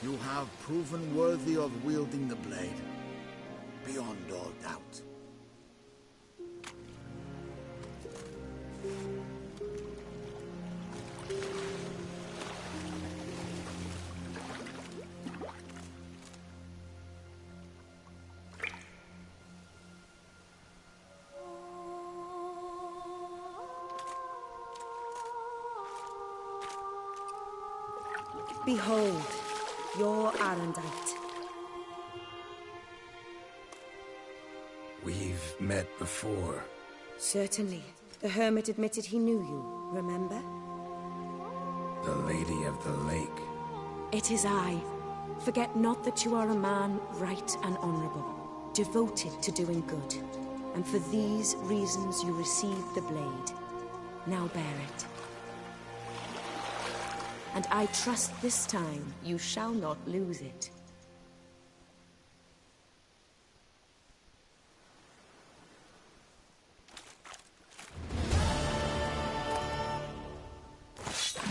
You have proven worthy of wielding the blade, beyond all doubt. Behold, your Arendite. We've met before. Certainly. The hermit admitted he knew you, remember? The Lady of the Lake. It is I. Forget not that you are a man right and honorable, devoted to doing good. And for these reasons you received the blade. Now bear it. And I trust this time you shall not lose it.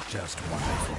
Just wonderful.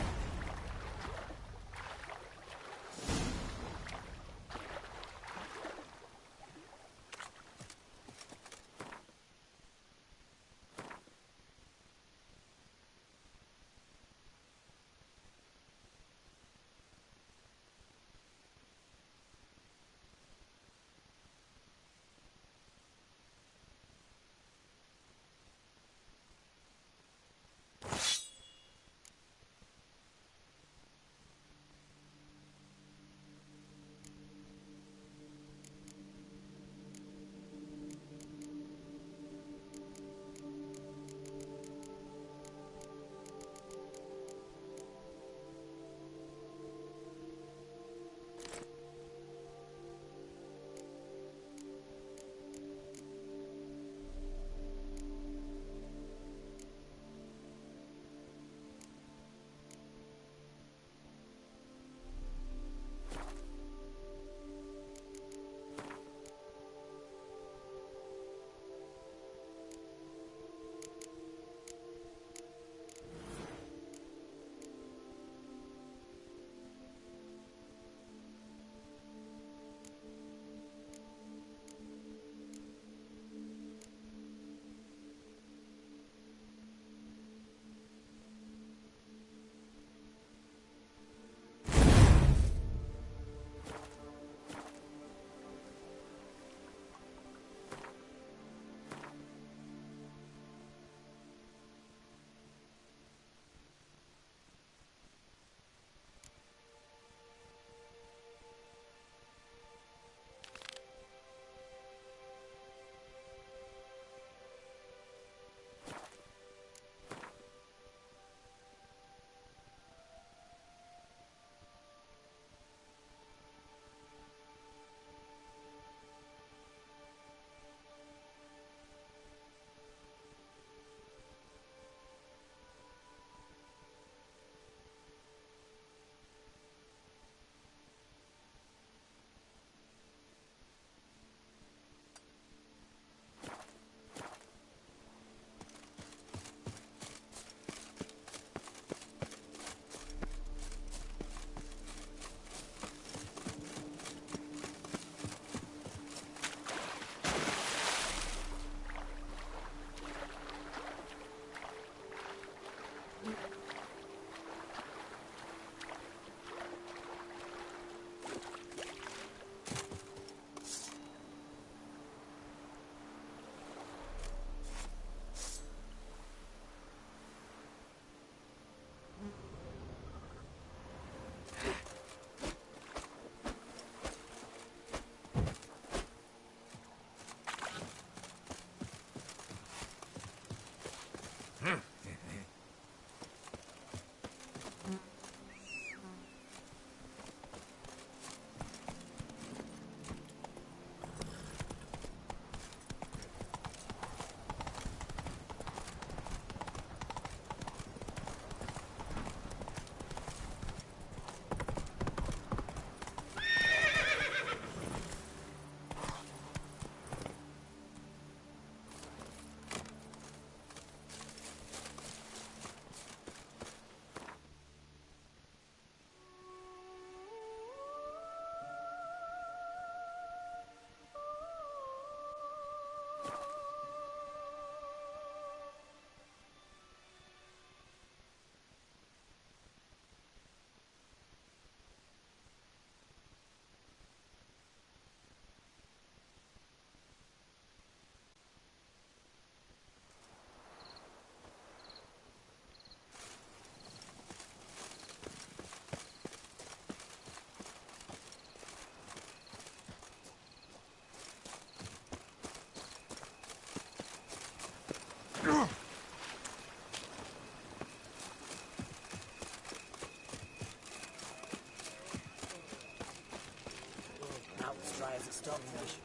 has it stopped fish.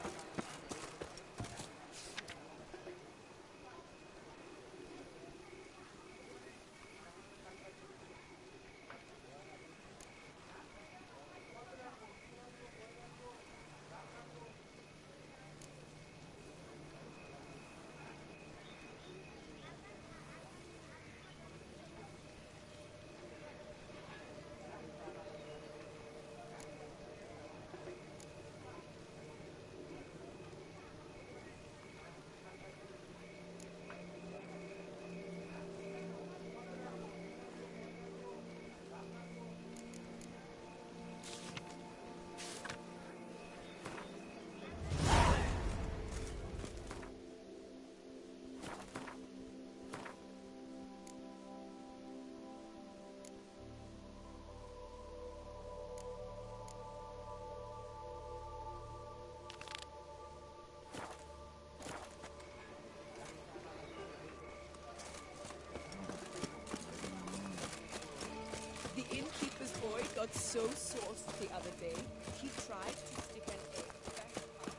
The innkeeper's boy got so sauced the other day, he tried to stick an egg back up.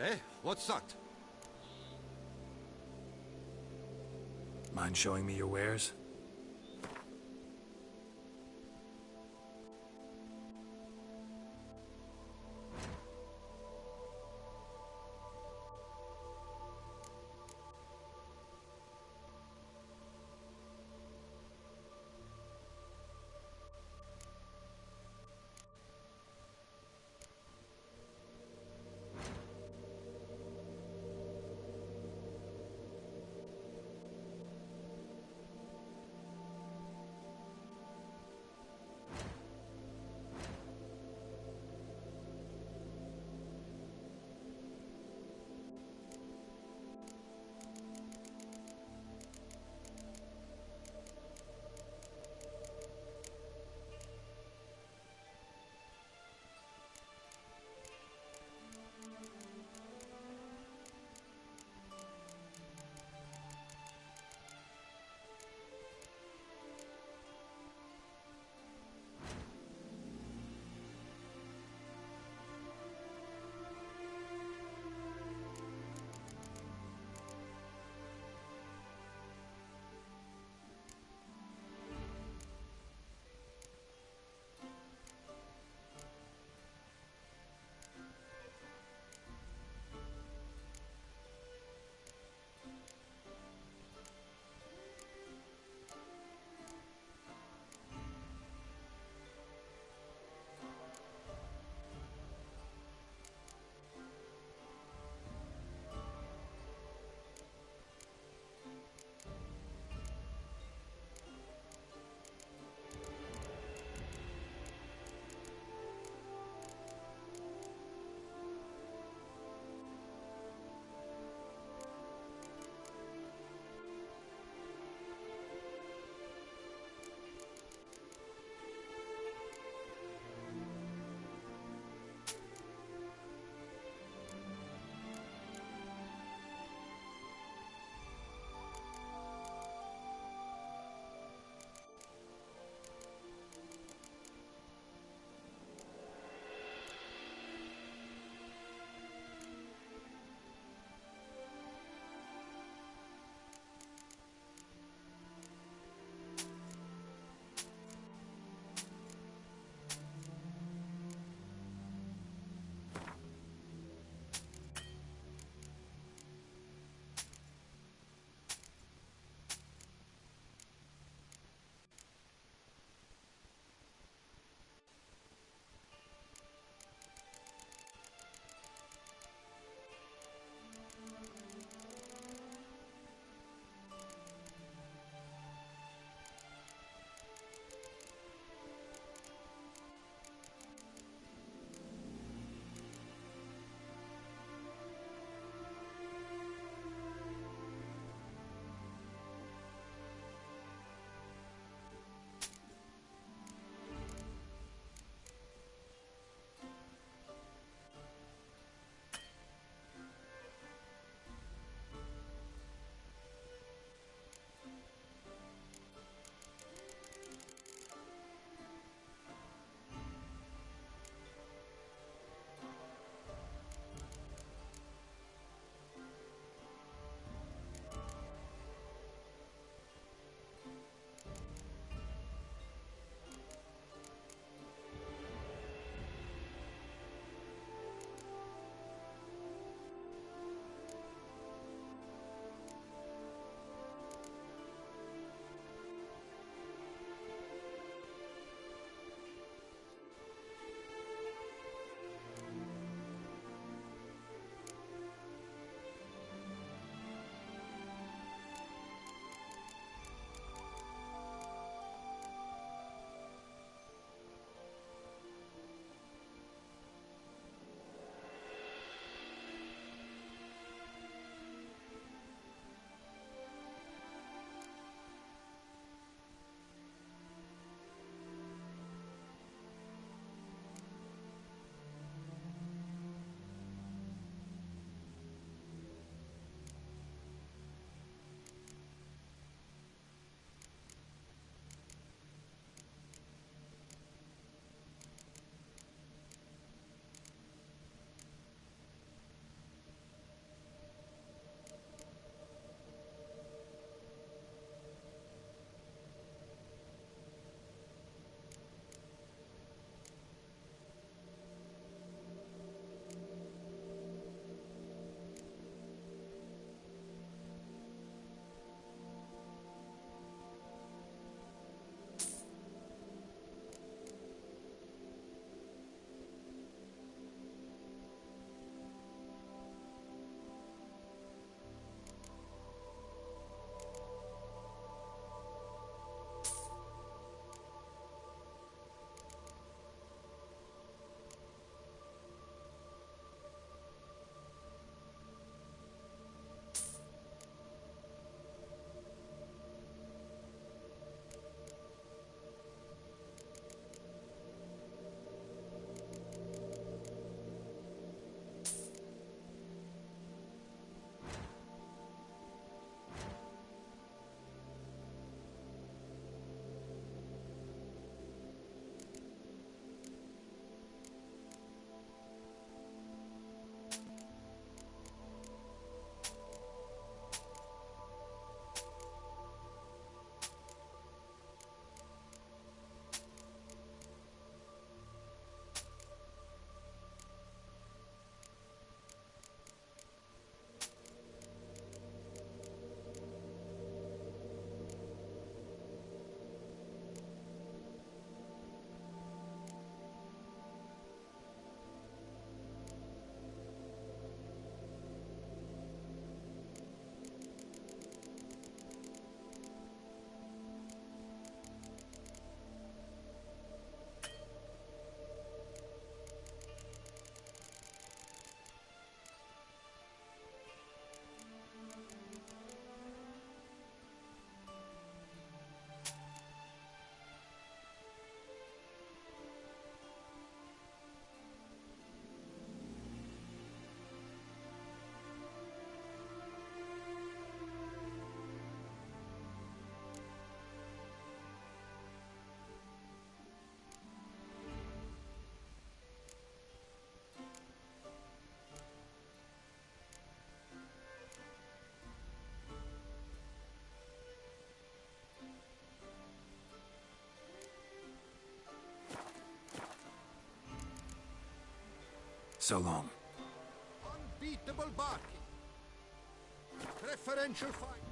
Eh? What's that? Mind showing me your wares? So long. Unbeatable barking. Preferential fight.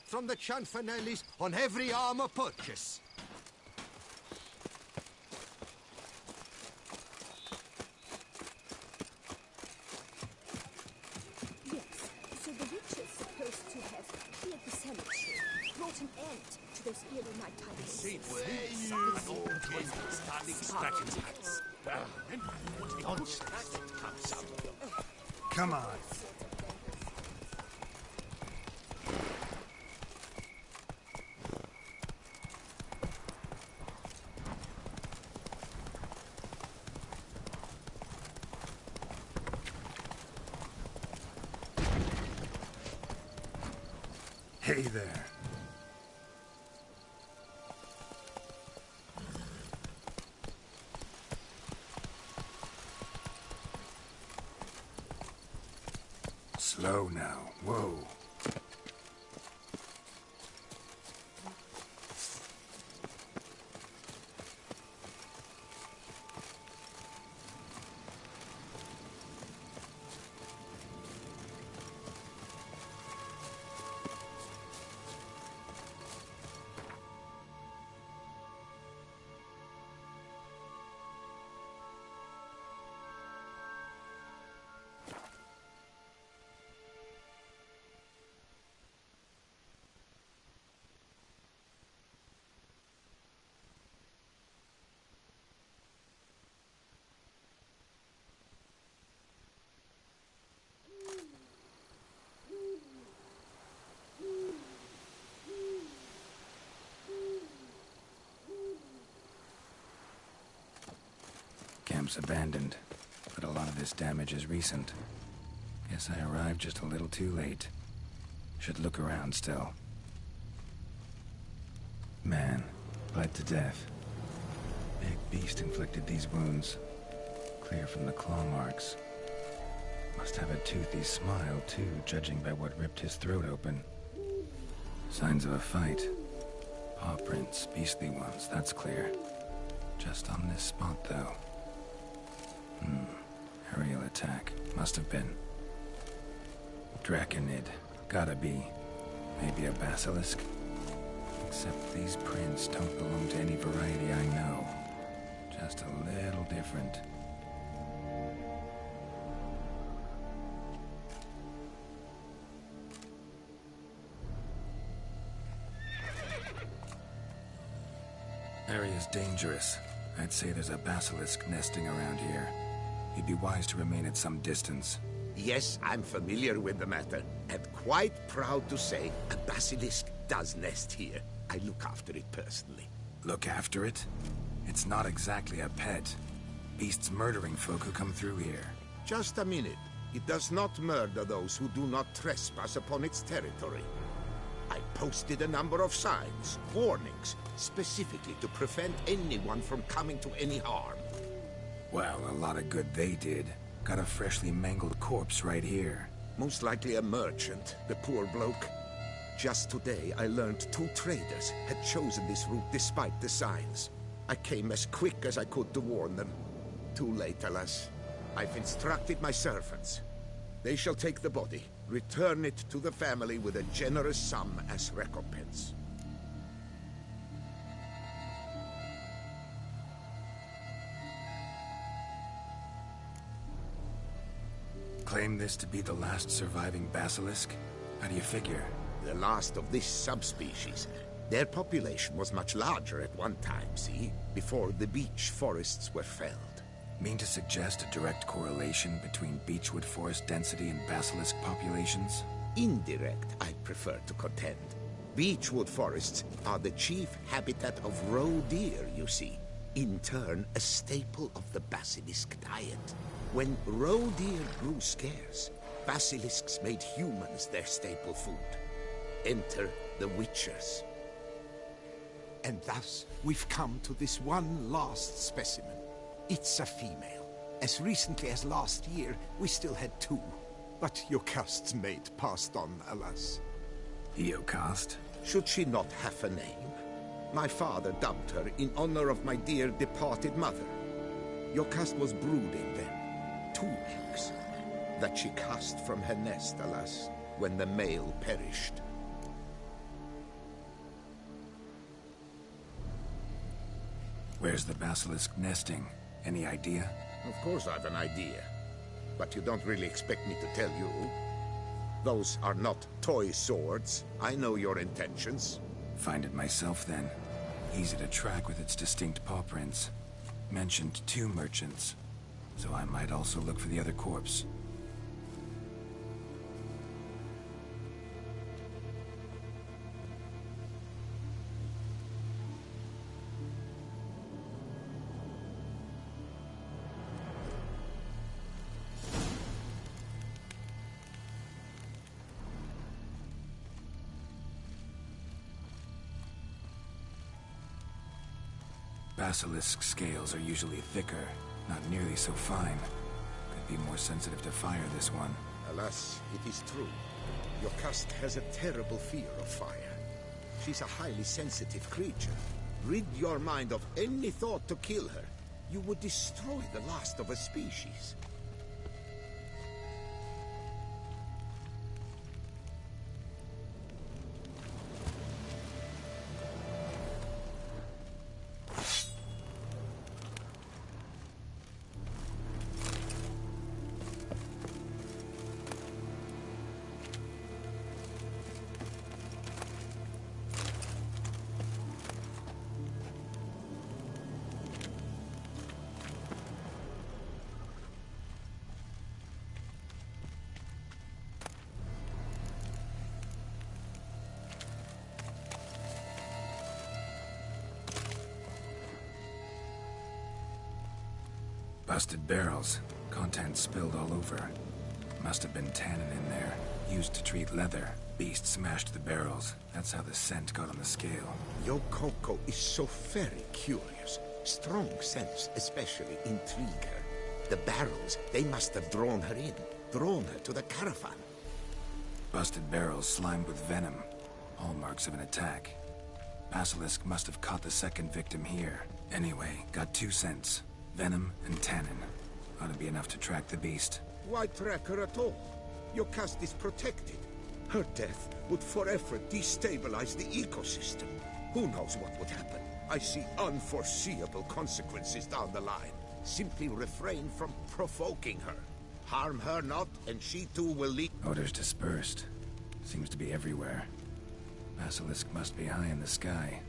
From the Chanfanellis on every armor purchase. Yes, so the witch is supposed to have cleared the cemetery, brought an end to those eerie nighttime Come on. Hey there. Slow now. Whoa. Camp's abandoned, but a lot of this damage is recent. Guess I arrived just a little too late. Should look around still. Man, bled to death. Big beast inflicted these wounds. Clear from the claw marks. Must have a toothy smile, too, judging by what ripped his throat open. Signs of a fight. Paw prints, beastly ones, that's clear. Just on this spot, though. Aerial attack. Must have been. Draconid. Gotta be. Maybe a basilisk? Except these prints don't belong to any variety I know. Just a little different. Area's dangerous. I'd say there's a basilisk nesting around here. You'd be wise to remain at some distance. Yes, I'm familiar with the matter, and quite proud to say a basilisk does nest here. I look after it personally. Look after it? It's not exactly a pet. Beasts murdering folk who come through here. Just a minute. It does not murder those who do not trespass upon its territory. I posted a number of signs, warnings, specifically to prevent anyone from coming to any harm. Well, a lot of good they did. Got a freshly mangled corpse right here. Most likely a merchant, the poor bloke. Just today, I learned 2 traders had chosen this route despite the signs. I came as quick as I could to warn them. Too late, alas. I've instructed my servants. They shall take the body, return it to the family with a generous sum as recompense. Claim this to be the last surviving basilisk? How do you figure? The last of this subspecies. Their population was much larger at one time, see? Before the beech forests were felled. Mean to suggest a direct correlation between beechwood forest density and basilisk populations? Indirect, I'd prefer to contend. Beechwood forests are the chief habitat of roe deer, you see. In turn, a staple of the basilisk diet. When roe deer grew scarce, basilisks made humans their staple food. Enter the witchers. And thus, we've come to this one last specimen. It's a female. As recently as last year, we still had 2. But Yocast's mate passed on, alas. Yocast? Should she not have a name? My father dubbed her in honor of my dear departed mother. Yocast was brooding then. 2 weeks. That she cast from her nest, alas, when the male perished. Where's the basilisk nesting? Any idea? Of course I've an idea. But you don't really expect me to tell you. Those are not toy swords. I know your intentions. Find it myself then. Easy to track with its distinct paw prints. Mentioned 2 merchants. So I might also look for the other corpse. Basilisk scales are usually thicker, not nearly so fine. Could be more sensitive to fire, this one. Alas, it is true. Yocast has a terrible fear of fire. She's a highly sensitive creature. Rid your mind of any thought to kill her. You would destroy the last of a species. Busted barrels. Contents spilled all over. Must have been tannin in there. Used to treat leather. Beast smashed the barrels. That's how the scent got on the scale. Yokoko is so very curious. Strong scents especially intrigue her. The barrels, they must have drawn her in. Drawn her to the caravan. Busted barrels slimed with venom. Hallmarks of an attack. Basilisk must have caught the second victim here. Anyway, got 2 scents. Venom and tannin. Ought to be enough to track the beast. Why track her at all? Your caste is protected. Her death would forever destabilize the ecosystem. Who knows what would happen? I see unforeseeable consequences down the line. Simply refrain from provoking her. Harm her not, and she too will leave. Odors dispersed. Seems to be everywhere. Basilisk must be high in the sky.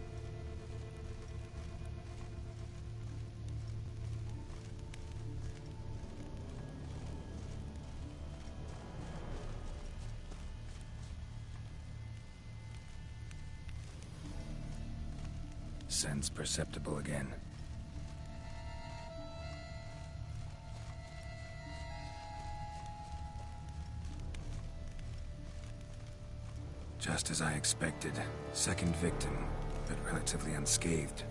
Sense perceptible again. Just as I expected. Second victim, but relatively unscathed.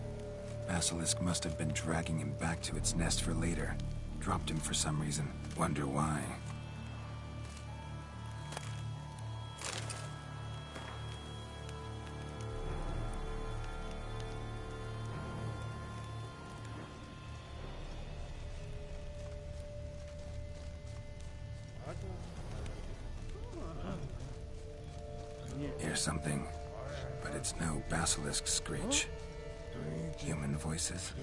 Basilisk must have been dragging him back to its nest for later. Dropped him for some reason. Wonder why. Hear something, but it's no basilisk screech. Human voices.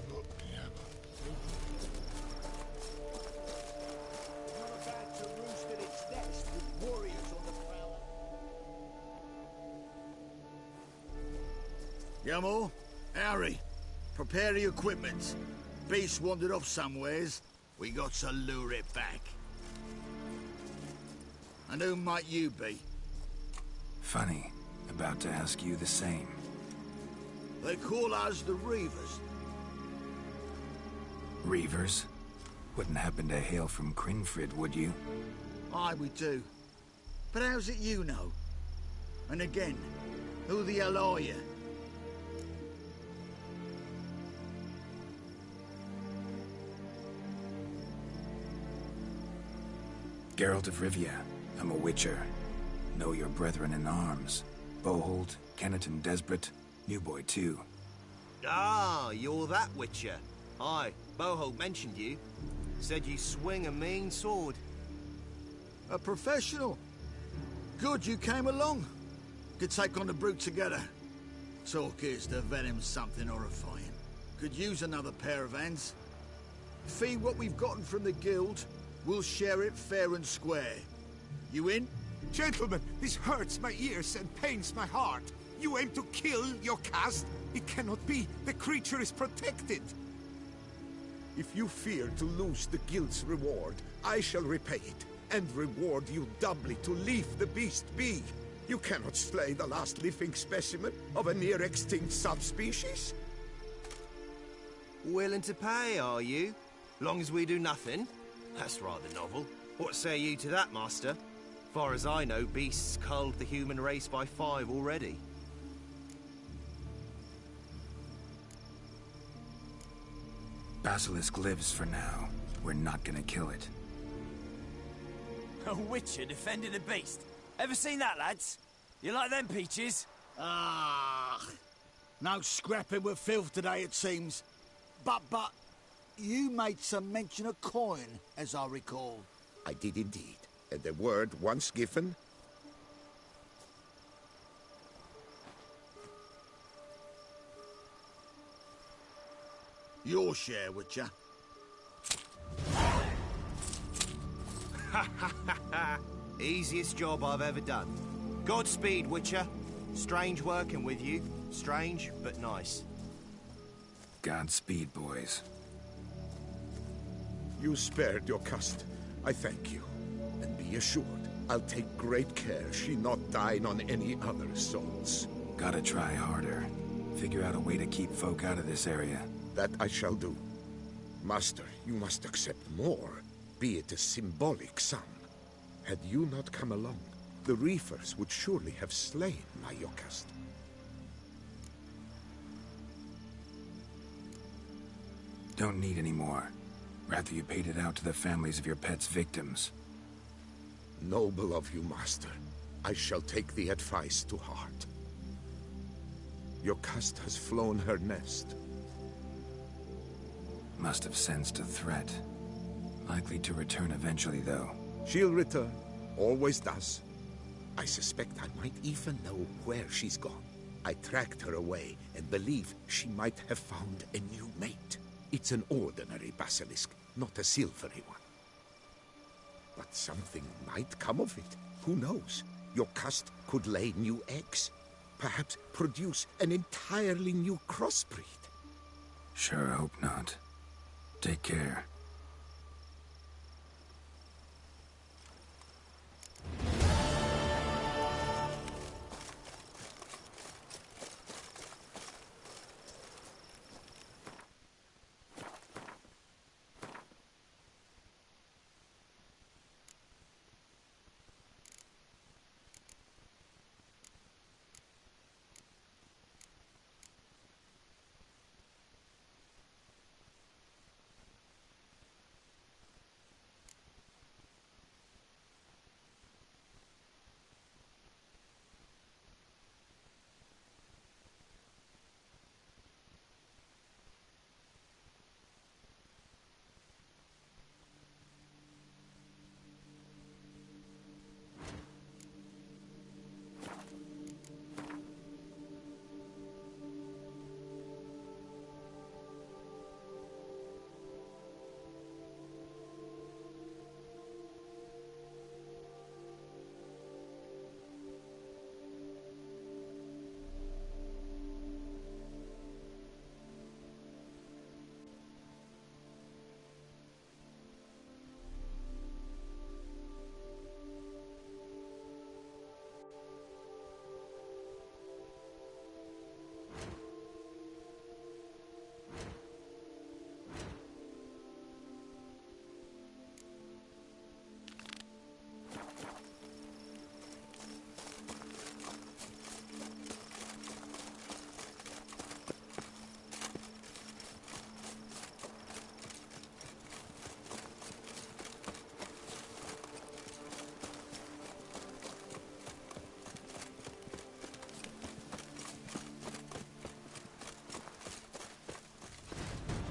Yamo, Harry, prepare the equipment. Beast wandered off somewheres. We got to lure it back. And who might you be? Funny. About to ask you the same. They call us the Reavers. Reavers? Wouldn't happen to hail from Crinfrid, would you? Aye, we do. But how's it you know? And again, who the hell are you? Geralt of Rivia. I'm a witcher. Know your brethren in arms. Bohold, Kenneton Desperate, New Boy too. Ah, you're that witcher. Aye, Bohold mentioned you. Said you swing a mean sword. A professional. Good you came along. Could take on the brute together. Talk is to venom something horrifying. Could use another pair of hands. Fee what we've gotten from the guild. We'll share it fair and square. You in? Gentlemen, this hurts my ears and pains my heart. You aim to kill your caste? It cannot be. The creature is protected. If you fear to lose the guild's reward, I shall repay it, and reward you doubly to leave the beast be. You cannot slay the last living specimen of a near-extinct subspecies. Willing to pay, are you? Long as we do nothing? That's rather novel. What say you to that, master? Far as I know, beasts culled the human race by 5 already. Basilisk lives for now. We're not gonna kill it. A witcher defending a beast. Ever seen that, lads? You like them peaches? Ah, no scrapping with filth today, it seems. But, you made some mention of coin, as I recall. I did indeed. And the word once given... Your share, Witcher. Easiest job I've ever done. Godspeed, Witcher. Strange working with you. Strange, but nice. Godspeed, boys. You spared your caste. I thank you. And be assured, I'll take great care she not dine on any other souls. Gotta try harder. Figure out a way to keep folk out of this area. That I shall do. Master, you must accept more, be it a symbolic sum. Had you not come along, the Reefers would surely have slain my Yokast. Don't need any more. Rather you paid it out to the families of your pet's victims. Noble of you, Master. I shall take the advice to heart. Yokast has flown her nest. Must have sensed a threat. Likely to return eventually, though. She'll return. Always does. I suspect I might even know where she's gone. I tracked her away and believe she might have found a new mate. It's an ordinary basilisk, not a silvery one. But something might come of it. Who knows? Your cust could lay new eggs. Perhaps produce an entirely new crossbreed. Sure hope not. Take care.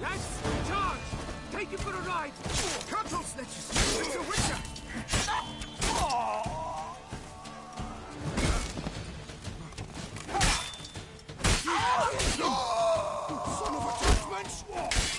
Lads, charge! Take it for a ride! Cattle snitches! It's a witcher! Son of a judgment!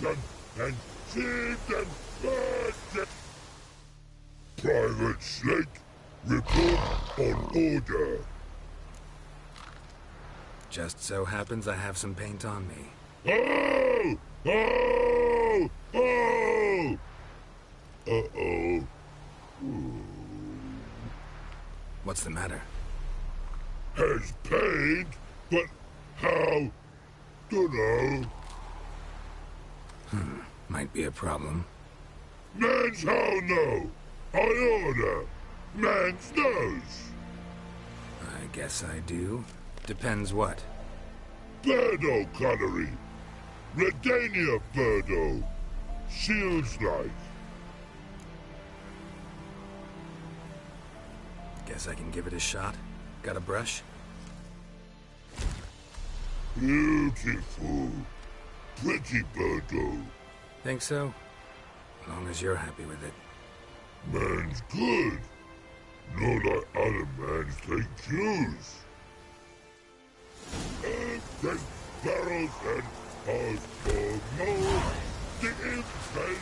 them and sieve them, burn them. Private Slate, report on order. Just so happens I have some paint on me. Oh! Oh! Oh! Uh-oh. What's the matter? Has paint, but how? Dunno. Might be a problem. Man's how no. I order. Man's knows. I guess I do. Depends what. Birdo colory. Redania Birdo. Shields like. Guess I can give it a shot. Got a brush? Beautiful. Pretty Birdo. Think so? As long as you're happy with it. Man's good. Not like other mans take cues. Then barrels and hearts for more. The infantry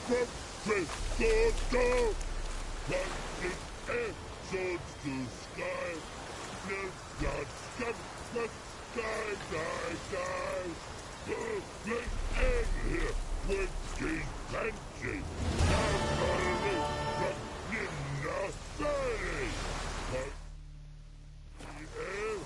from Tristorto. Punching air swords to sky. No blood scum, but die, die, die. Let's end here with these panties. I'm running from Nina Valley. But the air.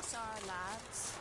us our lads.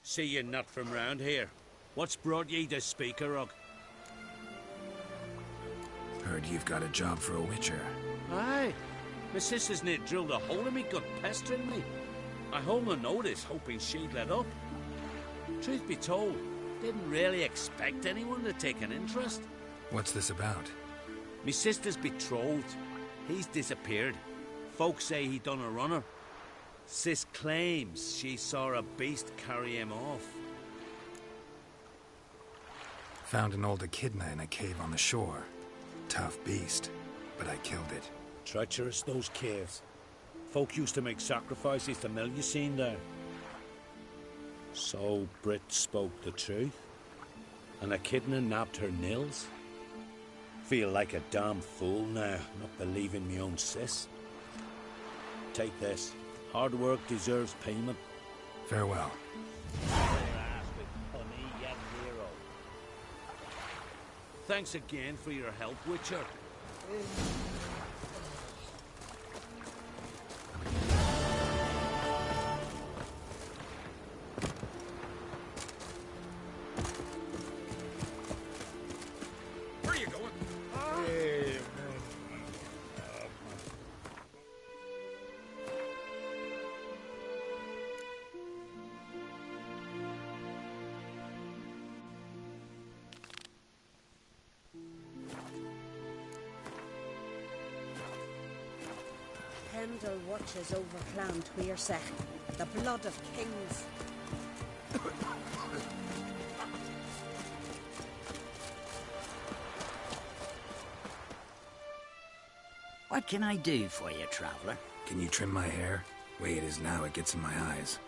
See you not from round here. What's brought ye to Speaker Rug? Heard you've got a job for a witcher. Aye. My sister's near drilled a hole in me gut, pestering me. I hold no notice, hoping she'd let up. Truth be told, didn't really expect anyone to take an interest. What's this about? Me sister's betrothed. He's disappeared. Folks say he done a runner. Sis claims she saw a beast carry him off. Found an old echidna in a cave on the shore. Tough beast, but I killed it. Treacherous, those caves. Folk used to make sacrifices to mill you seen there. So Brit spoke the truth? An echidna nabbed her nils? Feel like a damn fool now, not believing me own sis. Take this. Hard work deserves payment. Farewell. Thanks again for your help, Witcher. Where are you going? Pendle watches over Clan Tweersech, the blood of kings. What can I do for you, traveler? Can you trim my hair? Way it is now, it gets in my eyes.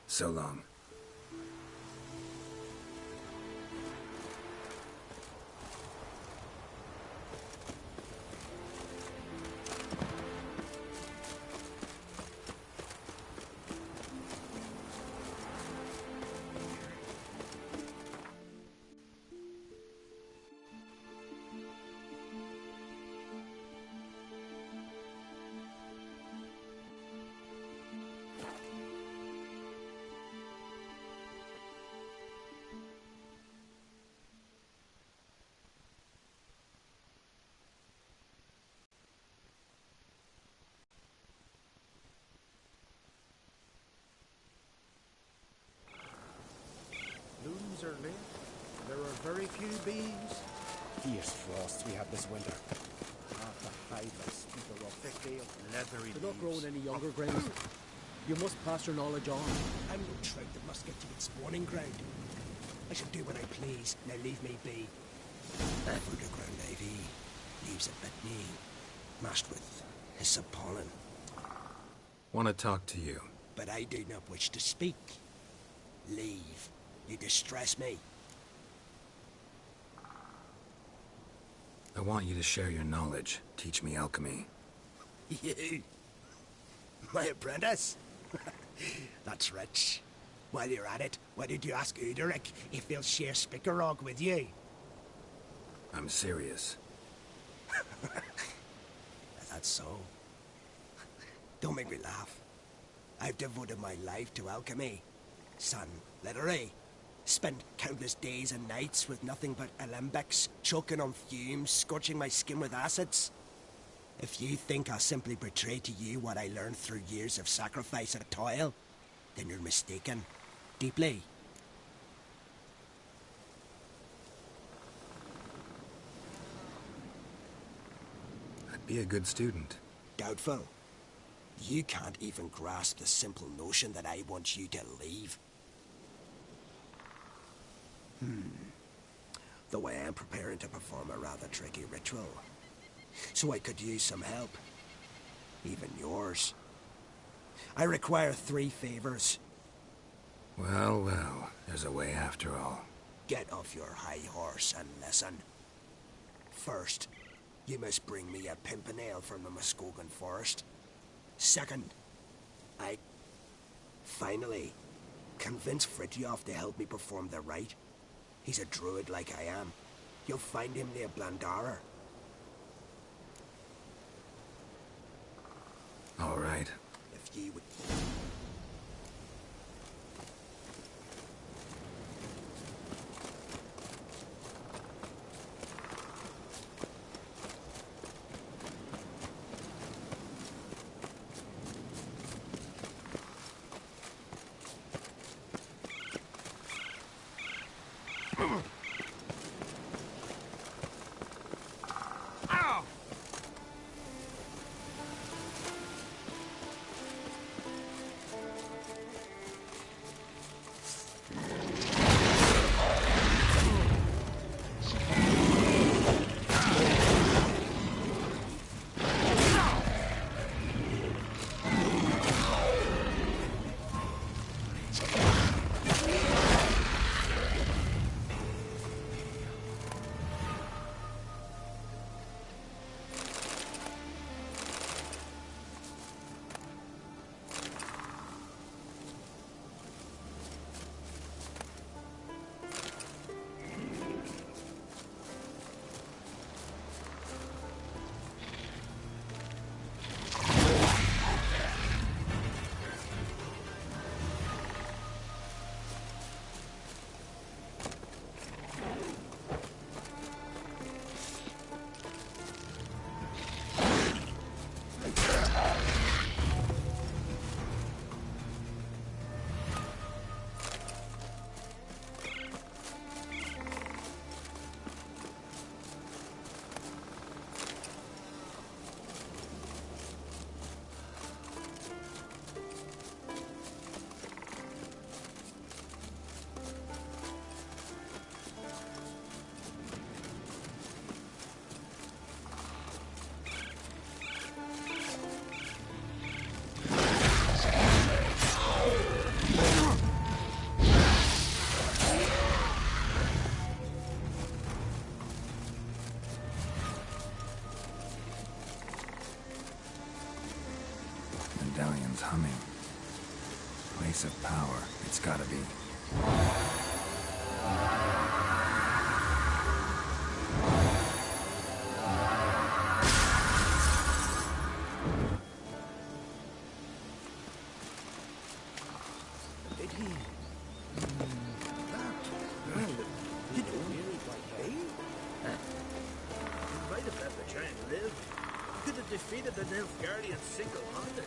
So long. Blooms are late. There are very few bees. Fierce frosts we had this winter. Half the hive like Speaker of thick ale. Leathery They're not leaves. growing any younger grains. You must pass your knowledge on. I'm no trout that must get to its spawning ground. I shall do what I please. Now leave me be. That underground ivy leaves a bit me, mashed with hyssop pollen. Want to talk to you. But I do not wish to speak. Leave. You distress me. I want you to share your knowledge. Teach me alchemy. You? My apprentice? That's rich. While you're at it, why did you ask Uderic if he'll share Spikarog with you? I'm serious. That's so. Don't make me laugh. I've devoted my life to alchemy. Son, literally. Spent countless days and nights with nothing but alembics, choking on fumes, scorching my skin with acids. If you think I'll simply betray to you what I learned through years of sacrifice and toil, then you're mistaken. Deeply. I'd be a good student. Doubtful. You can't even grasp the simple notion that I want you to leave. Though I am preparing to perform a rather tricky ritual. So I could use some help. Even yours. I require 3 favors. Well, well, there's a way after all. Get off your high horse and listen. First, you must bring me a pimpernel from the Muskogan forest. Second, finally, convince Fritjof to help me perform the rite. He's a druid like I am. You'll find him near Blandara. All right. If you would... Medallion's humming. Place of power. It's gotta be. Did he? Did you really like me? He might have let the giant live. He could have defeated the Nilfgaardians single-handed.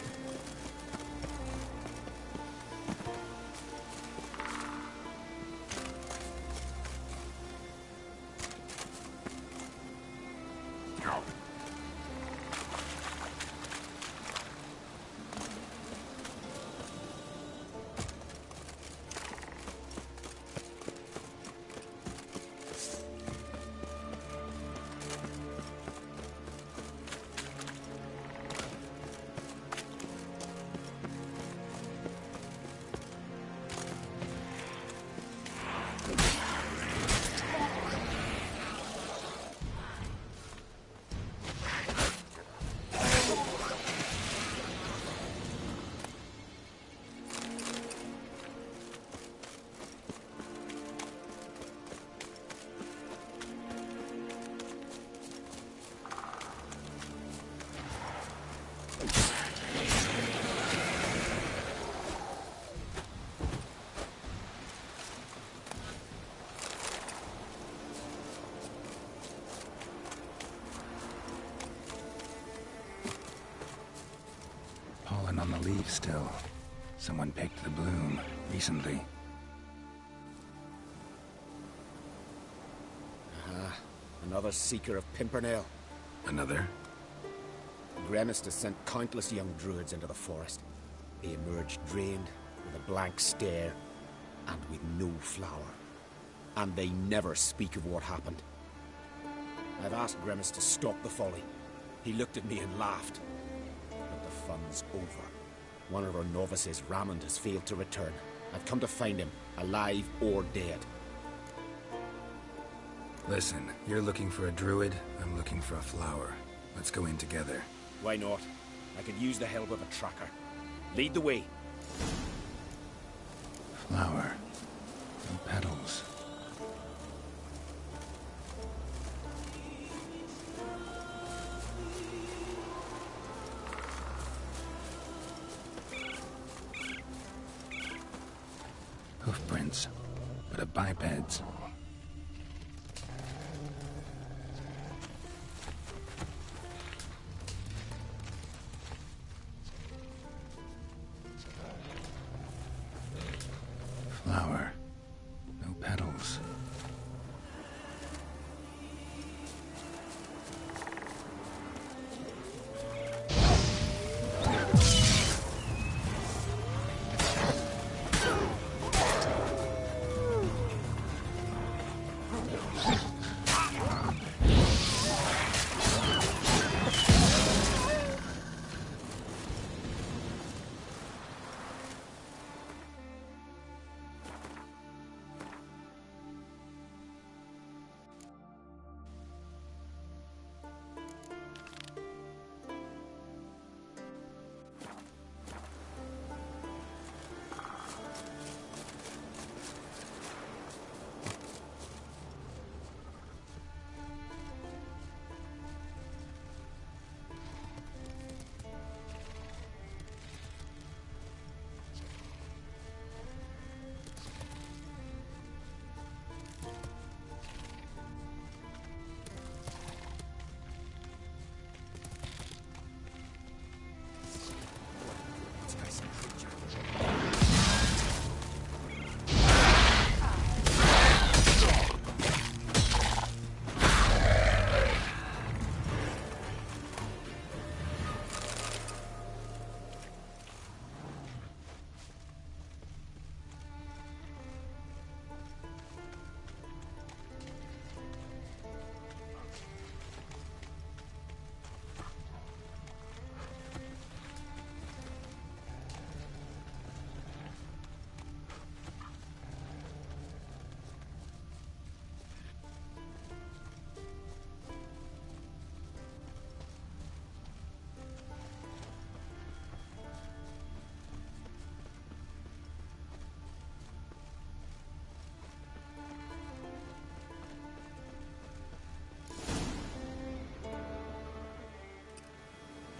still. Someone picked the bloom recently. Another seeker of Pimpernel. Another? Gremis has sent countless young druids into the forest. They emerge drained, with a blank stare, and with no flower. And they never speak of what happened. I've asked Gremis to stop the folly. He looked at me and laughed. But the fun's over. One of our novices, Raymond, has failed to return. I've come to find him, alive or dead. Listen, you're looking for a druid, I'm looking for a flower. Let's go in together. Why not? I could use the help of a tracker. Lead the way. Flower. No petals. Hoofprints, but of bipeds. Flower. No petals.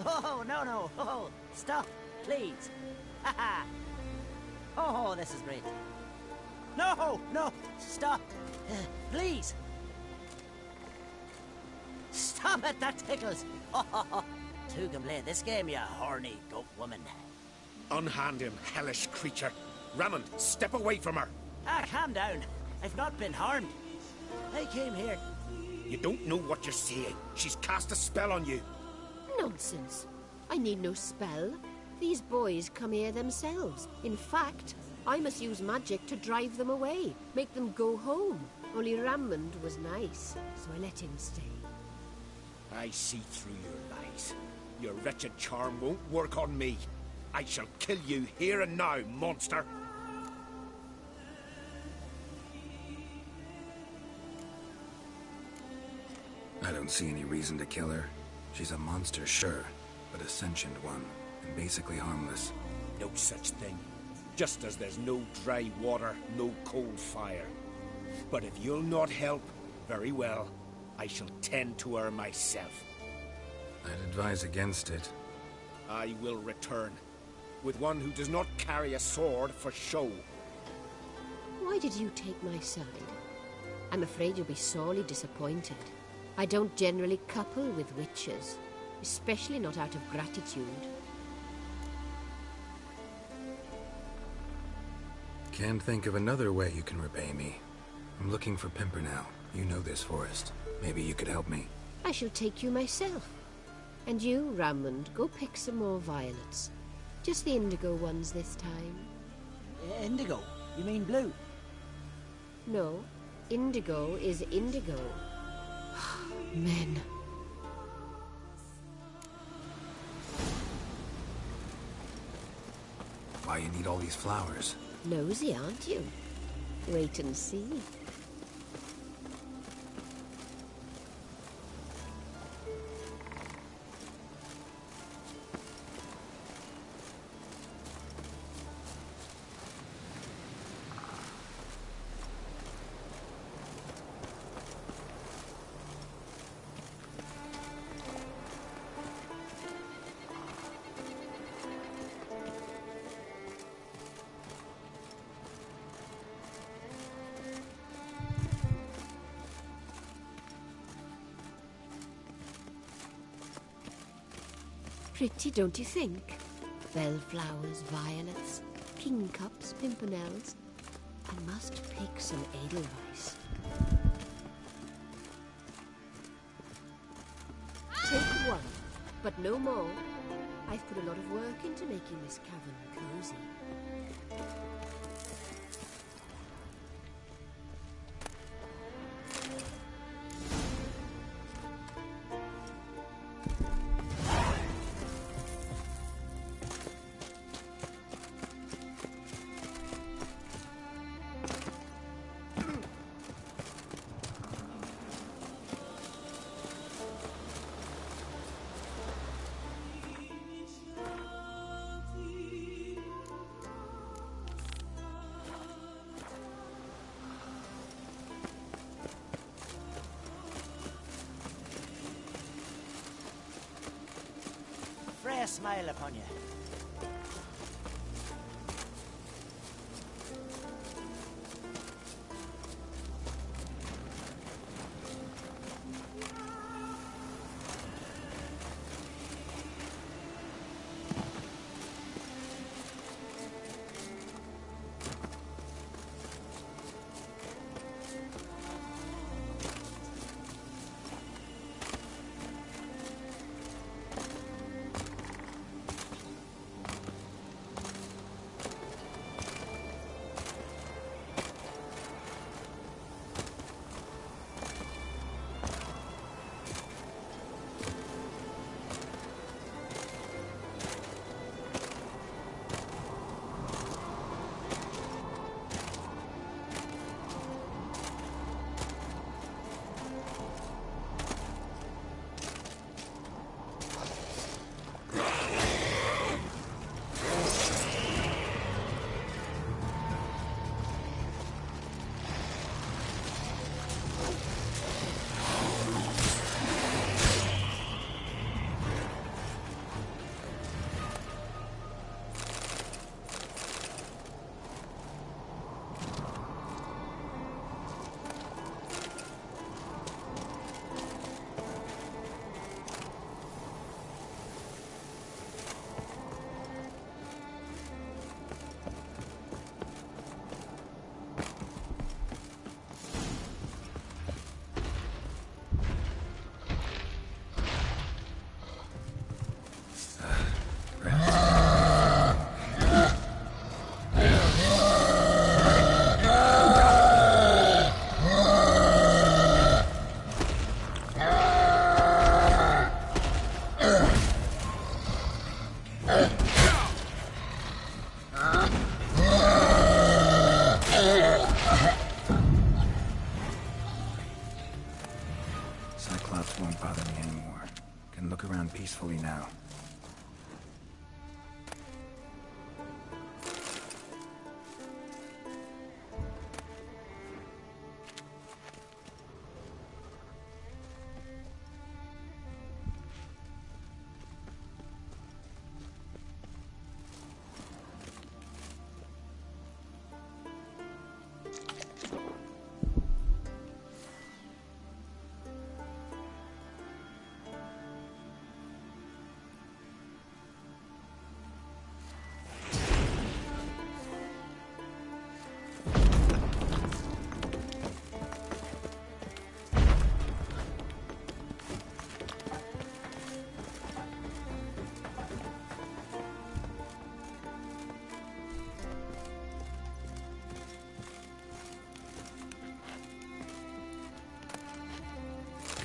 Oh, no. Oh, stop, please. Haha. Oh, this is great. No, stop. Please. Stop it, that tickles. Oh, two can play this game, you horny goat woman. Unhand him, hellish creature. Raymond, step away from her. Calm down. I've not been harmed. I came here. You don't know what you're saying. She's cast a spell on you. Nonsense. I need no spell. These boys come here themselves. In fact, I must use magic to drive them away, make them go home. Only Raymond was nice, so I let him stay. I see through your lies. Your wretched charm won't work on me. I shall kill you here and now, monster. I don't see any reason to kill her. She's a monster, sure, but a sentient one, and basically harmless. No such thing. Just as there's no dry water, no cold fire. But if you'll not help, very well. I shall tend to her myself. I'd advise against it. I will return, with one who does not carry a sword for show. Why did you take my side? I'm afraid you'll be sorely disappointed. I don't generally couple with witches, especially not out of gratitude. Can't think of another way you can repay me. I'm looking for Pimpernel. You know this forest. Maybe you could help me. I shall take you myself. And you, Rammond, go pick some more violets. Just the indigo ones this time. Indigo? You mean blue? No, indigo is indigo. Men. Why you need all these flowers? Nosy, aren't you? Wait and see. Pretty, don't you think? Bellflowers, violets, kingcups, pimpernels. I must pick some edelweiss. Take one, but no more. I've put a lot of work into making this cavern cozy. Freya smile upon you. Cyclops won't bother me anymore. Can look around peacefully now.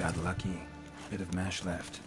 Got lucky. Bit of mash left.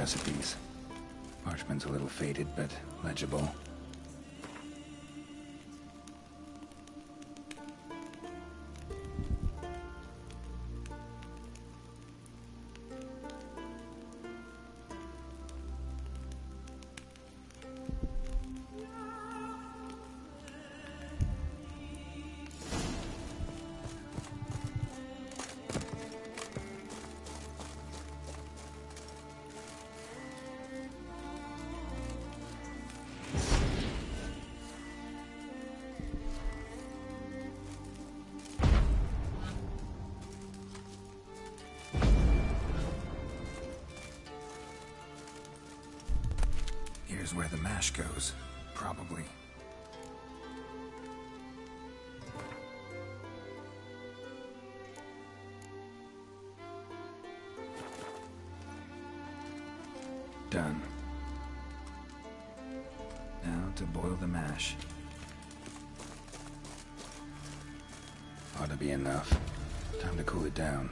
recipes. Parchment's a little faded, but legible. Here's where the mash goes, probably. Done. Now to boil the mash. Ought to be enough. Time to cool it down.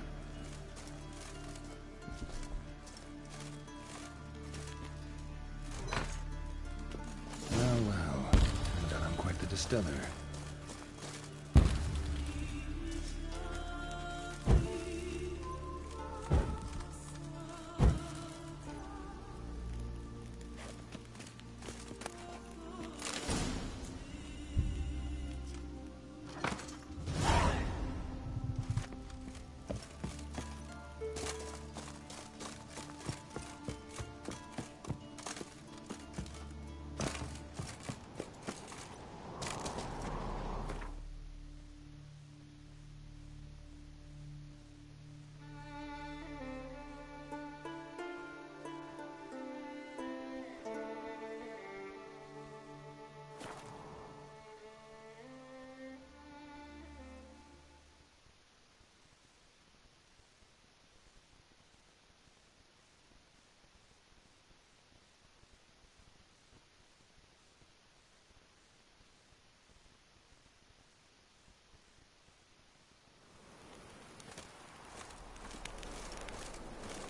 Well, turns out I'm quite the distiller.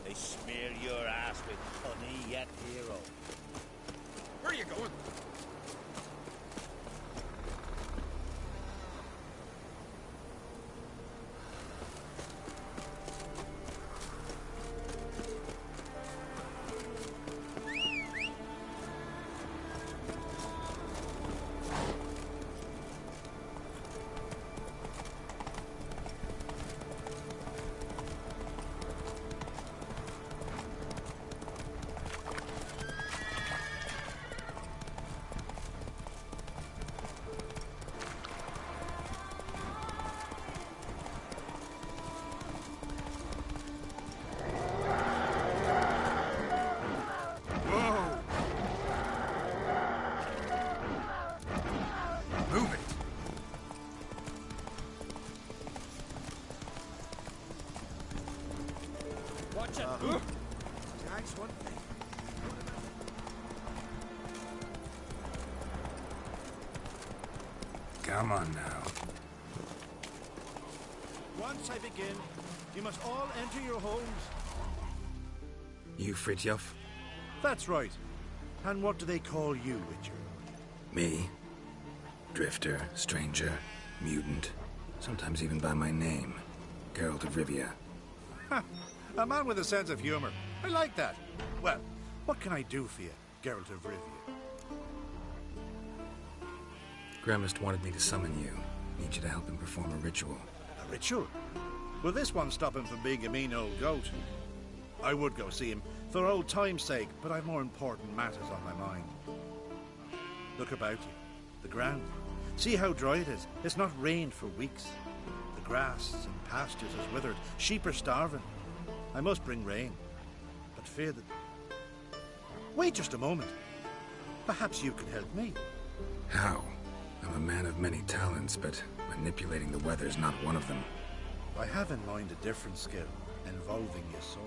They smear your ass with honey yet, hero. Where are you going? Nice one. Come on now. Once I begin, you must all enter your homes. You Fritjof? That's right. And what do they call you, Witcher? Me? Drifter, stranger, mutant. Sometimes even by my name. Geralt of Rivia. Ha! A man with a sense of humor. I like that. Well, what can I do for you, Geralt of Rivia? Gremist wanted me to summon you. Need you to help him perform a ritual. A ritual? Will this one stop him from being a mean old goat? I would go see him for old time's sake, but I've more important matters on my mind. Look about you. The ground. See how dry it is. It's not rained for weeks. The grass and pastures is withered. Sheep are starving. I must bring rain, but fear that... Wait just a moment. Perhaps you can help me. How? I'm a man of many talents, but manipulating the weather's not one of them. I have in mind a different skill, involving your sword.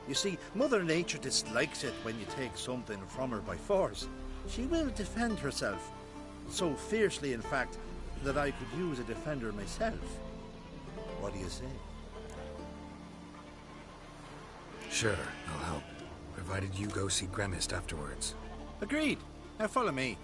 You see, Mother Nature dislikes it when you take something from her by force. She will defend herself. So fiercely, in fact, that I could use a defender myself. What do you say? Sure, I'll help, provided you go see Gremist afterwards. Agreed. Now follow me.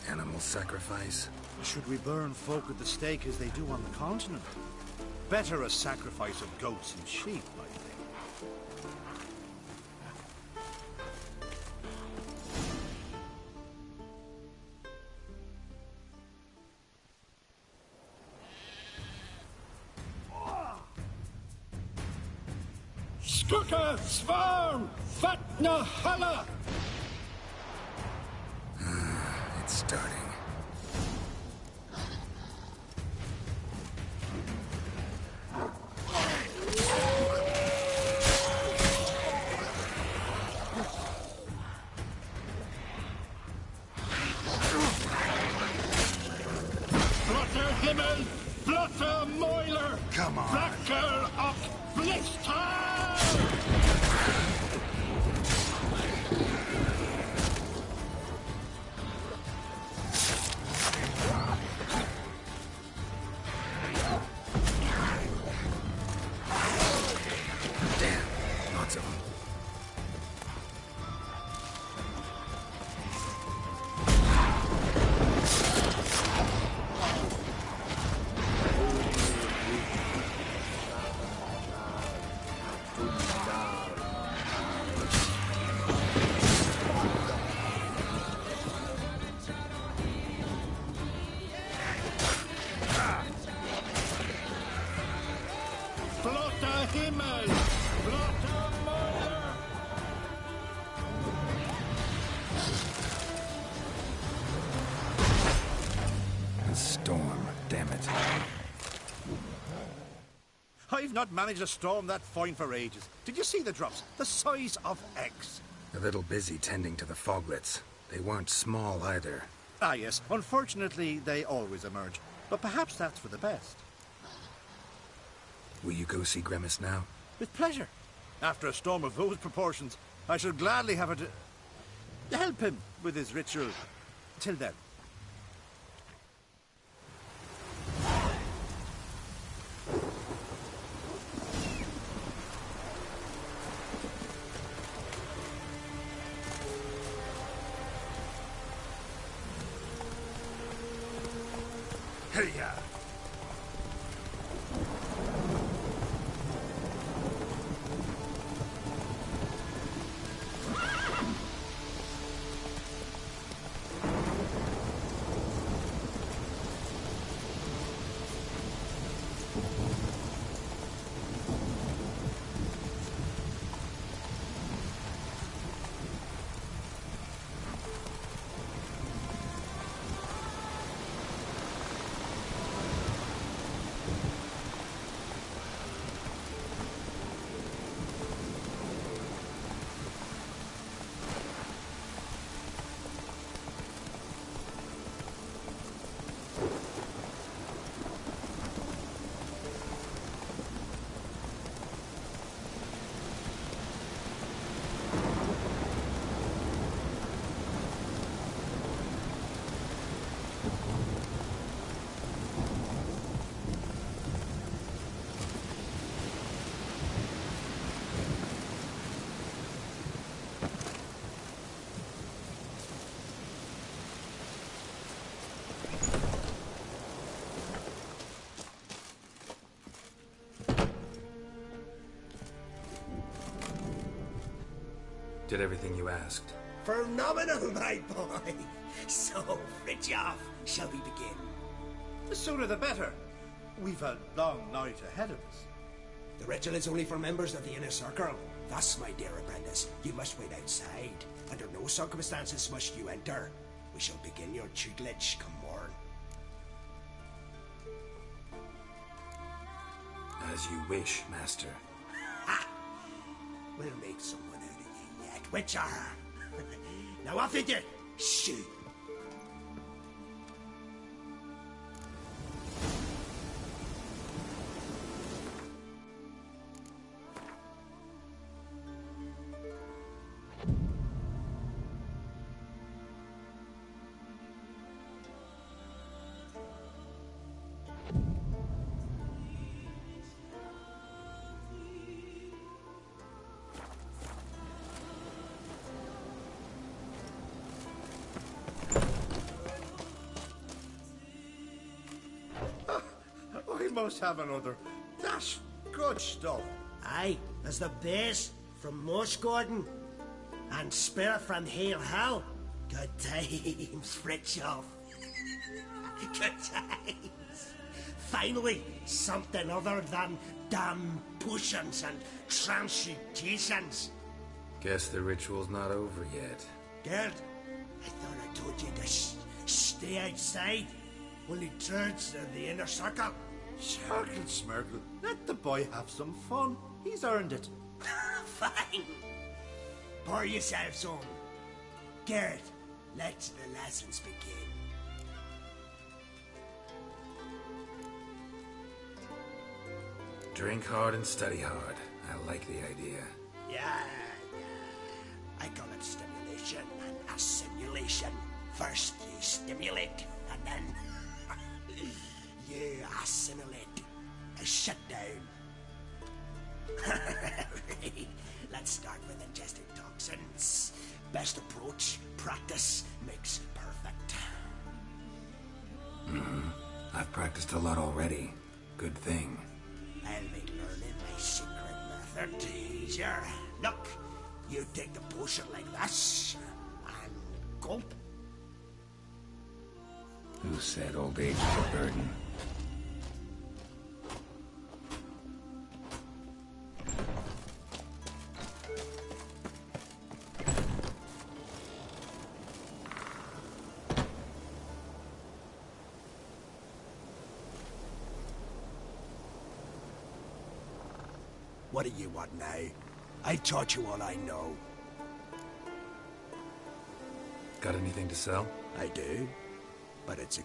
Animal sacrifice? Should we burn folk at the stake as they do on the continent? Better a sacrifice of goats and sheep, I think. Skuka Svarm Fatna Hala! It's starting. Blotter Himmel, Blotter Moiler! Come on! Blacker of Blister! Damn, lots of them. Blotter Himmel, Blotter Moiler! A storm, damn it. I've not managed a storm that fine for ages. Did you see the drops? The size of eggs. A little busy tending to the foglets. They weren't small either. Ah, yes. Unfortunately, they always emerge. But perhaps that's for the best. Will you go see Gremist now? With pleasure. After a storm of those proportions, I shall gladly have her to help him with his ritual. Till then. Hey-ya! Did everything you asked. Phenomenal, my boy! So, Fridtjof, shall we begin? The sooner the better. We've a long night ahead of us. The ritual is only for members of the inner circle. Thus, my dear apprentice, you must wait outside. Under no circumstances must you enter. We shall begin your tutelage come morn. As you wish, Master. Ha! We'll make someone out of you yet, Witcher. Now off with you! Shoot! must have another. That's good stuff. Aye, there's the base from Mosh Gordon. And spirit from Hail Hell. Good times, Fritjof. Good times. Finally, something other than damn potions and transmutations. Guess the ritual's not over yet. Gerd, I thought I told you to stay outside. Only turds are the inner circle. Circle, Smirkle. Let the boy have some fun. He's earned it. Fine. Pour yourselves on. Gerd, let the lessons begin. Drink hard and study hard. I like the idea. Yeah. I call it stimulation and assimilation. First you stimulate, and then you assimilate. Shut down. Let's start with ingesting toxins. Best approach, practice makes perfect. I've practiced a lot already. Good thing. I'll make learning my secret method easier. Look, you take the potion like this, and gulp. Who said old age is a burden? What do you want now? I taught you all I know. Got anything to sell? I do, but it's a...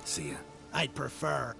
See ya. I'd prefer...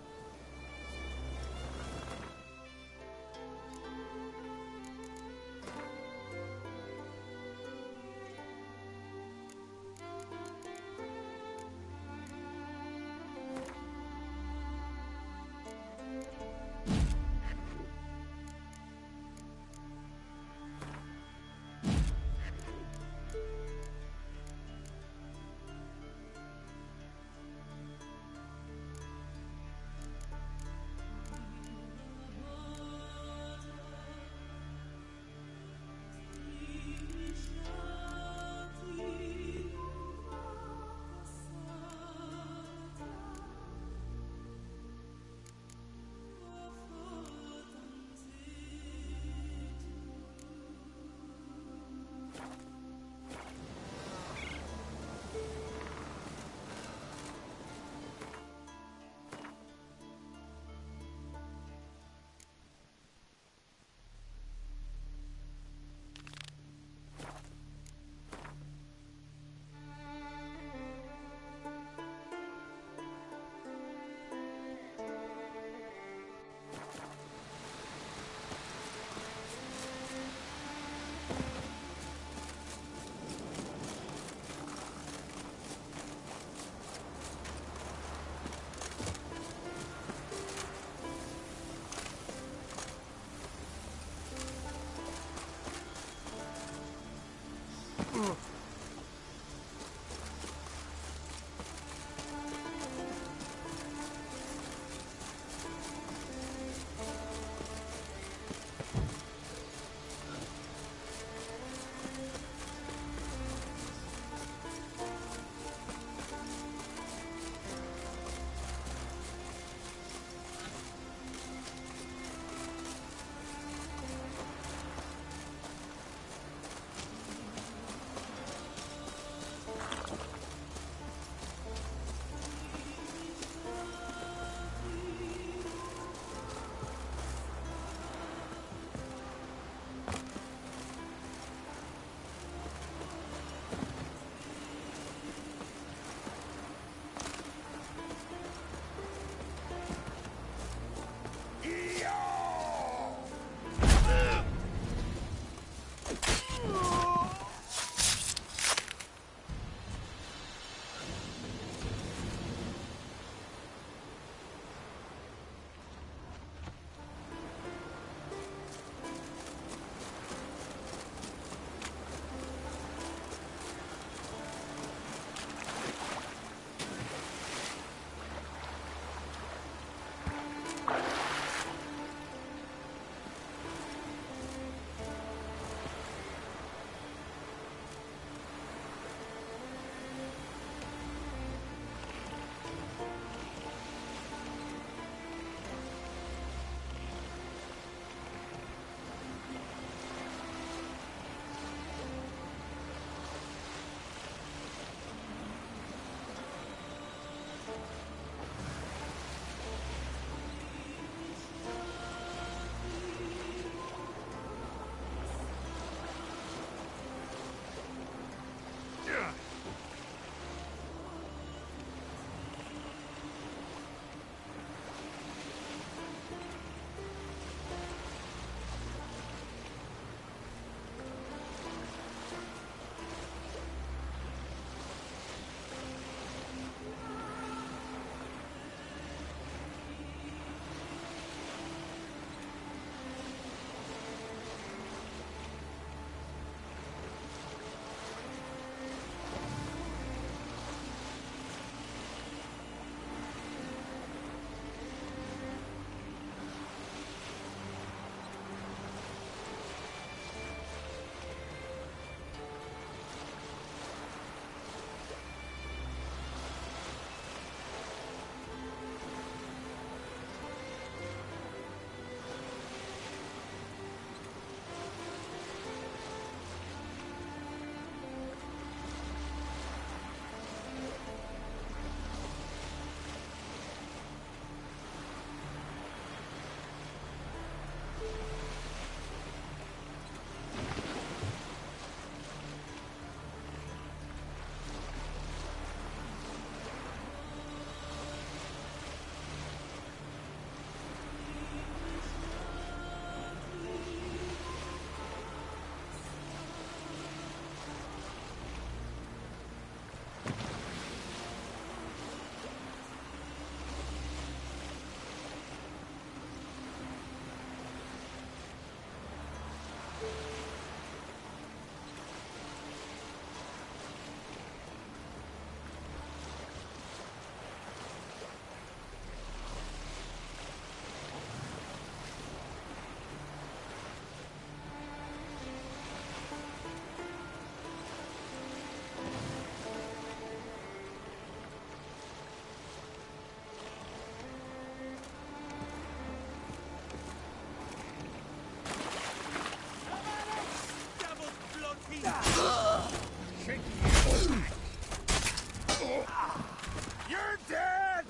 You're dead!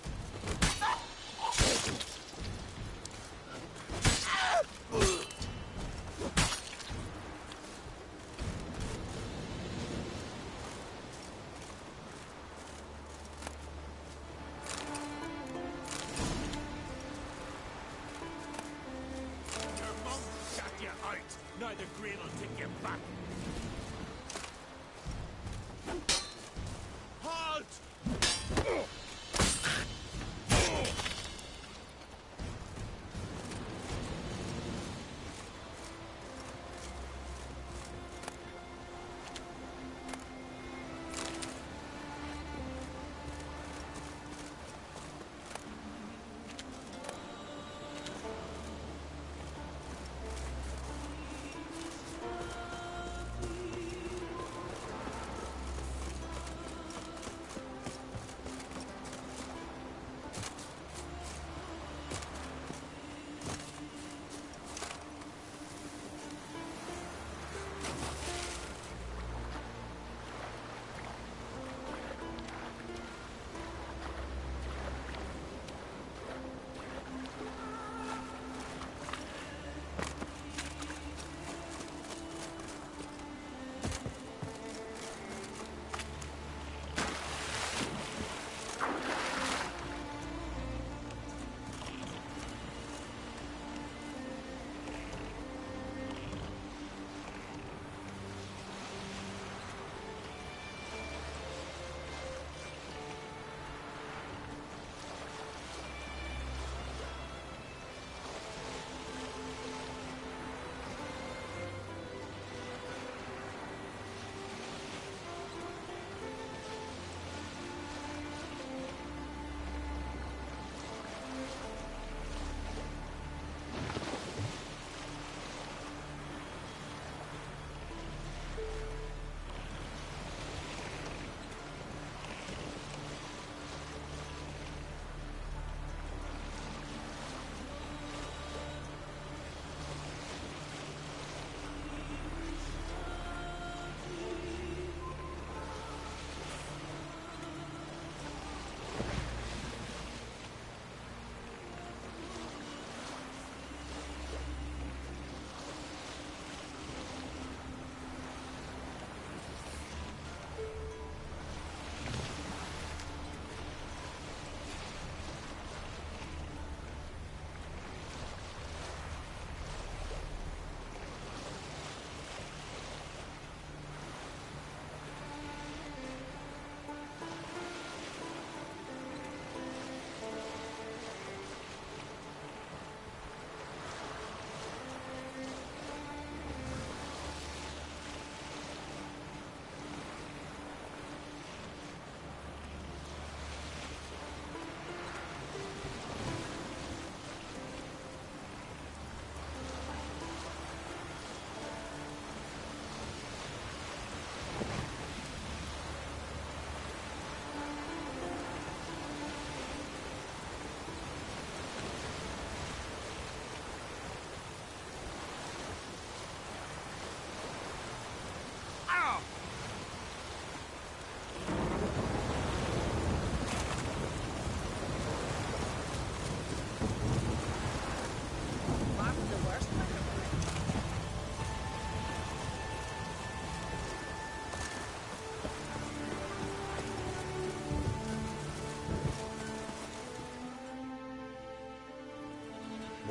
Your monk shut you out. Now the grain will take you back. Halt!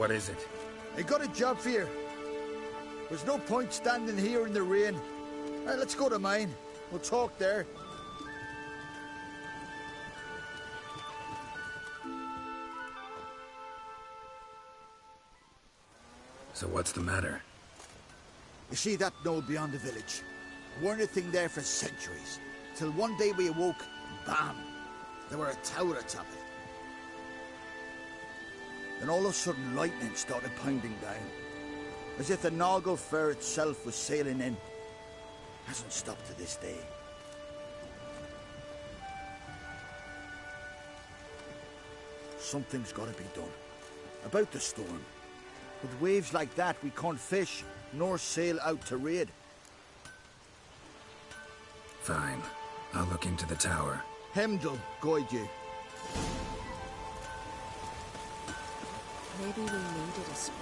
What is it? I got a job for you. There's no point standing here in the rain. Let's go to mine. We'll talk there. So what's the matter? You see that knoll beyond the village? Weren't a thing there for centuries. Till one day we awoke, bam! There were a tower atop it. Then all of a sudden lightning started pounding down. As if the Noggle Fair itself was sailing in. Hasn't stopped to this day. Something's got to be done. About the storm. With waves like that, we can't fish, nor sail out to raid. Fine. I'll look into the tower. Hemdall, guide you. Maybe we needed a spot.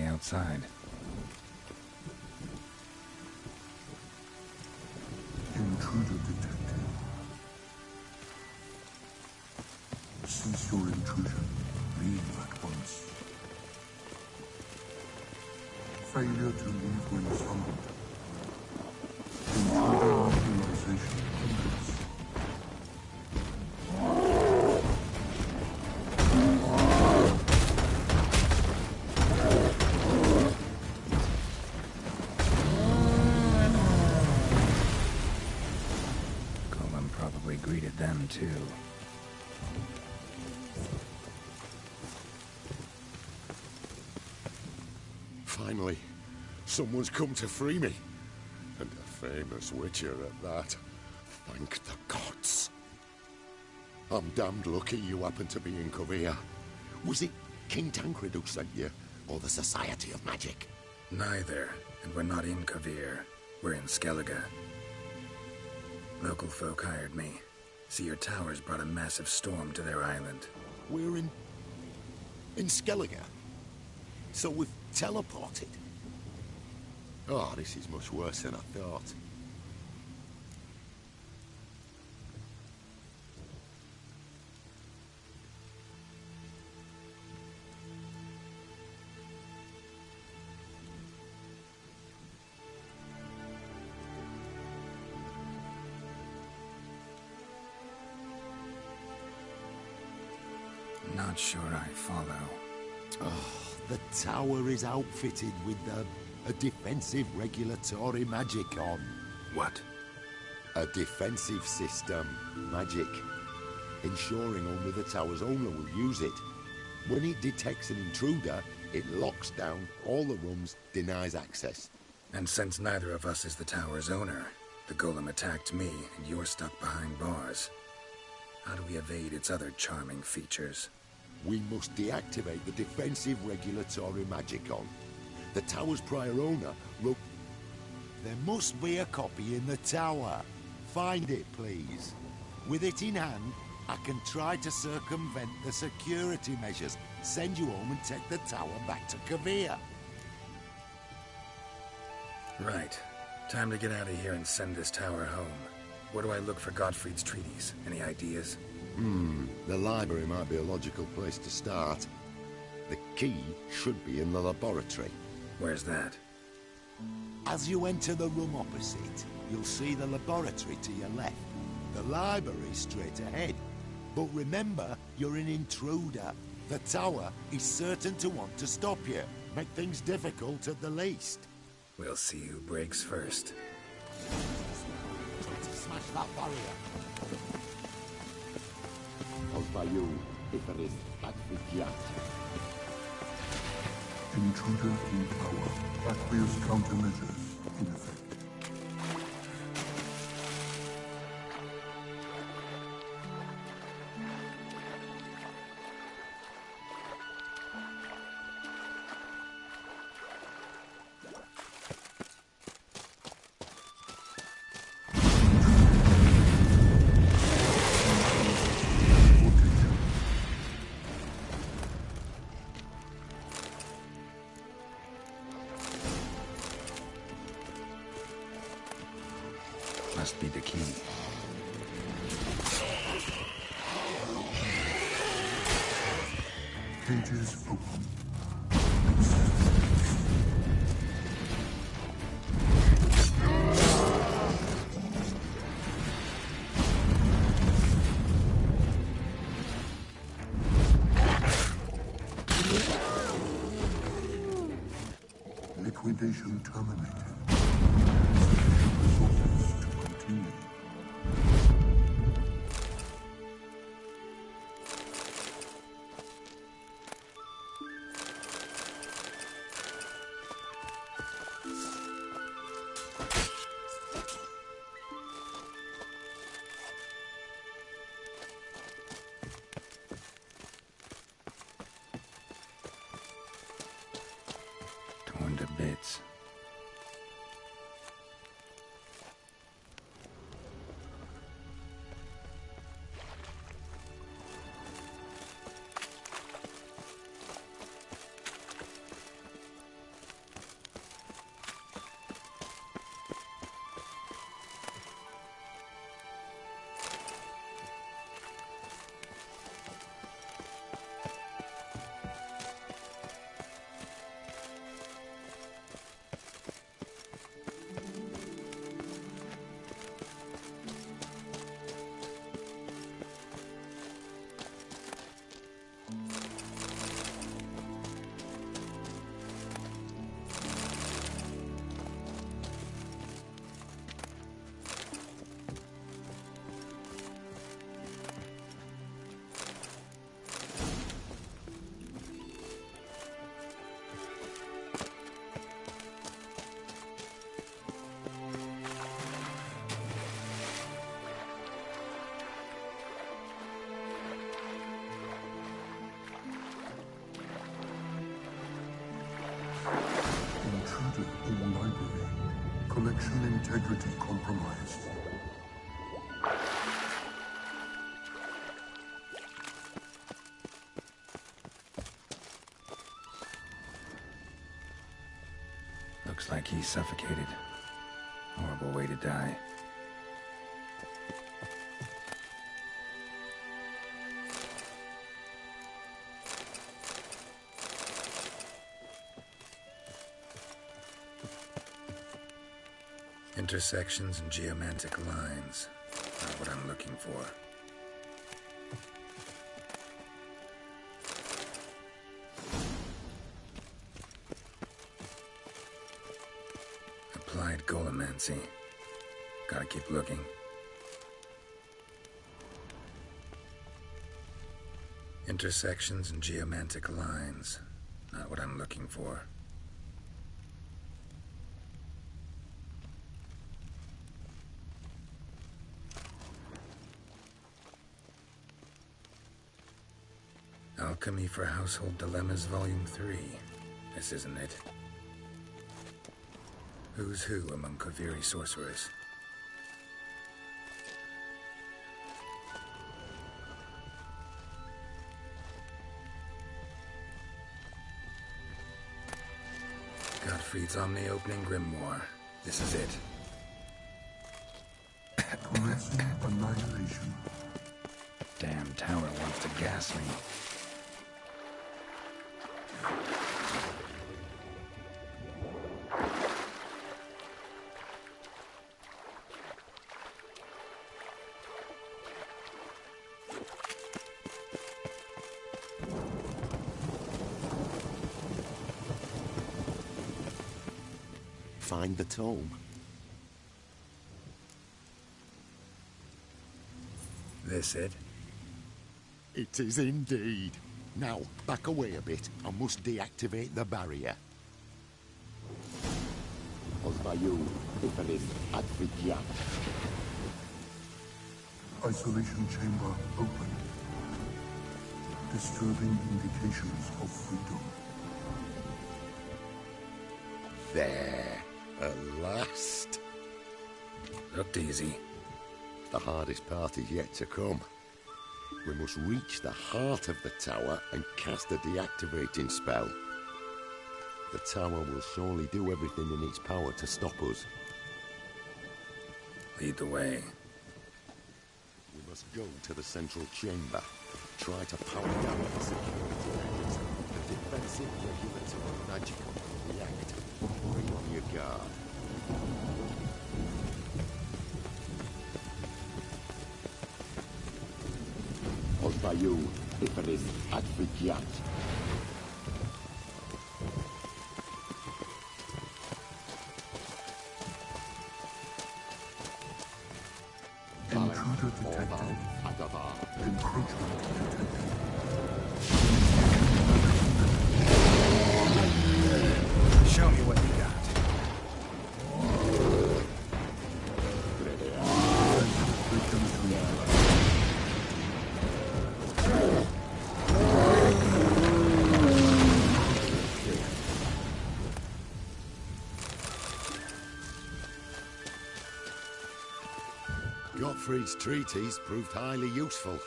Outside. Intruder detected. Cease your intrusion. Leave at once. Failure to leave when summoned. Intruder neutralization commence. Greeted them too. Finally, someone's come to free me. And a famous witcher at that. Thank the gods. I'm damned lucky you happen to be in Kovir. Was it King Tancred who sent you, or the Society of Magic? Neither, and we're not in Kovir. We're in Skellige. Local folk hired me. See, your towers brought a massive storm to their island. We're in Skellige? So we've teleported? Oh, this is much worse than I thought. Not sure I follow. Oh, the tower is outfitted with a defensive regulatory magic on. What? A defensive system. Magic. Ensuring only the tower's owner will use it. When it detects an intruder, it locks down all the rooms, denies access. And since neither of us is the tower's owner, the golem attacked me and you're stuck behind bars. How do we evade its other charming features? We must deactivate the defensive regulatory magicon. The tower's prior owner wrote... There must be a copy in the tower. Find it, please. With it in hand, I can try to circumvent the security measures, send you home and take the tower back to Kavir. Right. Time to get out of here and send this tower home. Where do I look for Gottfried's treatise? Any ideas? The library might be a logical place to start. The key should be in the laboratory. Where's that? As you enter the room opposite, you'll see the laboratory to your left. The library straight ahead. But remember, you're an intruder. The tower is certain to want to stop you. Make things difficult at the least. We'll see who breaks first. Try to smash that barrier. Out by you, Icarus, Gottfried Jack. Intruder in tower. Aqueous countermeasures in effect. Must be the key. Cages open. Liquidation terminated. Resources to continue. Torn to bits. Intruder in library. Collection integrity compromised. Looks like he's suffocated. Horrible way to die. Intersections and geomantic lines. Not what I'm looking for. Golomancy. Gotta keep looking. Intersections and geomantic lines. Not what I'm looking for. Alchemy for Household Dilemmas, Volume 3. This isn't it. Who's who among Kaviri sorcerers? Gottfried's Omni-Opening Grimoire. This is it. Commencing annihilation. Damn tower wants to gas me. Find the tome. This it? It is indeed. Now, back away a bit. I must deactivate the barrier. Osbayu, Ifanis, Advigia. Isolation chamber open. Disturbing indications of freedom. There. At last. Looked easy. The hardest part is yet to come. We must reach the heart of the tower and cast a deactivating spell. The tower will surely do everything in its power to stop us. Lead the way. We must go to the central chamber. Try to power down the security measures. The defensive regulatory magical will react. Be on your guard. Osbayu, Ifanis, Advigiat. Intruder detected. Encroachment detected. Show me what you got. Gottfried's treatise proved highly useful.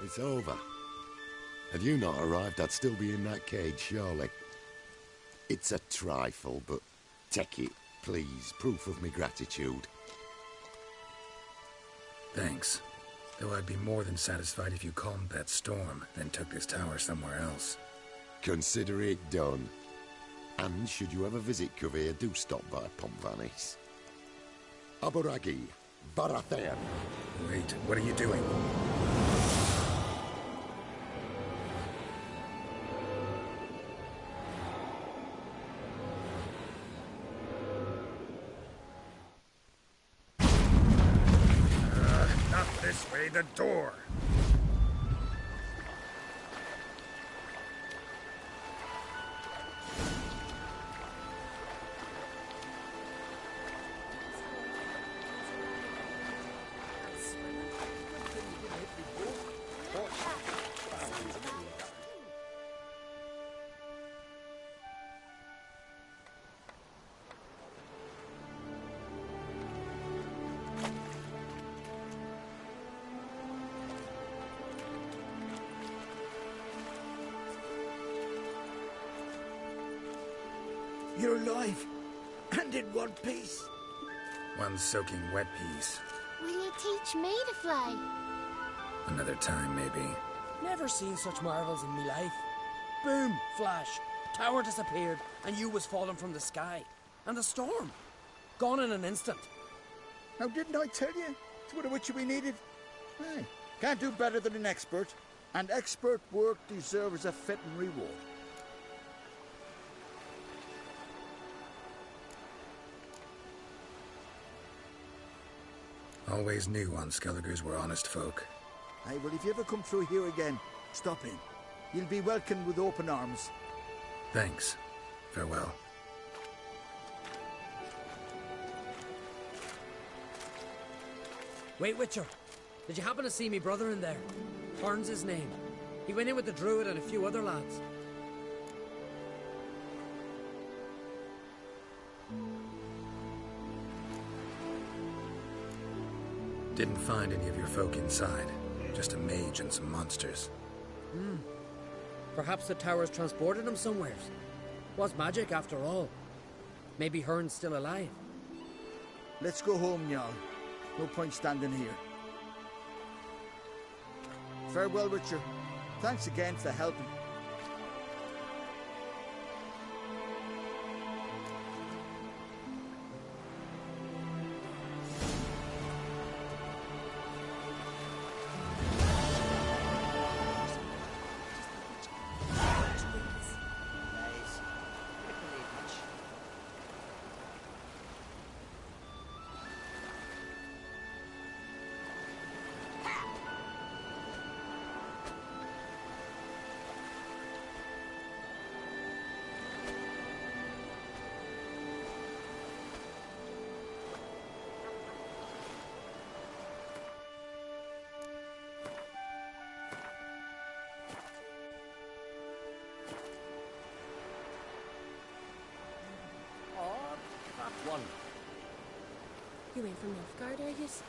It's over. Had you not arrived, I'd still be in that cage, surely. It's a trifle, but take it, please. Proof of me gratitude. Thanks. Though I'd be more than satisfied if you calmed that storm, then took this tower somewhere else. Consider it done. And should you ever visit Kavir, do stop by Pompvanis. Aburagi, Barathair. Wait, what are you doing? Not this way, the door! You're alive, and in one piece. One soaking wet piece. Will you teach me to fly? Another time, maybe. Never seen such marvels in me life. Boom, flash, tower disappeared, and you was falling from the sky. And the storm, gone in an instant. Now, didn't I tell you? It's what a witcher we needed. Hey, can't do better than an expert. And expert work deserves a fitting reward. Always knew Unskelligers were honest folk. Aye, well, if you ever come through here again, stop in. You'll be welcomed with open arms. Thanks. Farewell. Wait, Witcher. Did you happen to see me brother in there? Horn's his name. He went in with the druid and a few other lads. Didn't find any of your folk inside. Just a mage and some monsters. Perhaps the towers transported him somewheres. Was magic after all. Maybe Hearn's still alive. Let's go home, Jarl. No point standing here. Farewell, Witcher. Thanks again for helping. You ain't from Nilfgaard, are yous?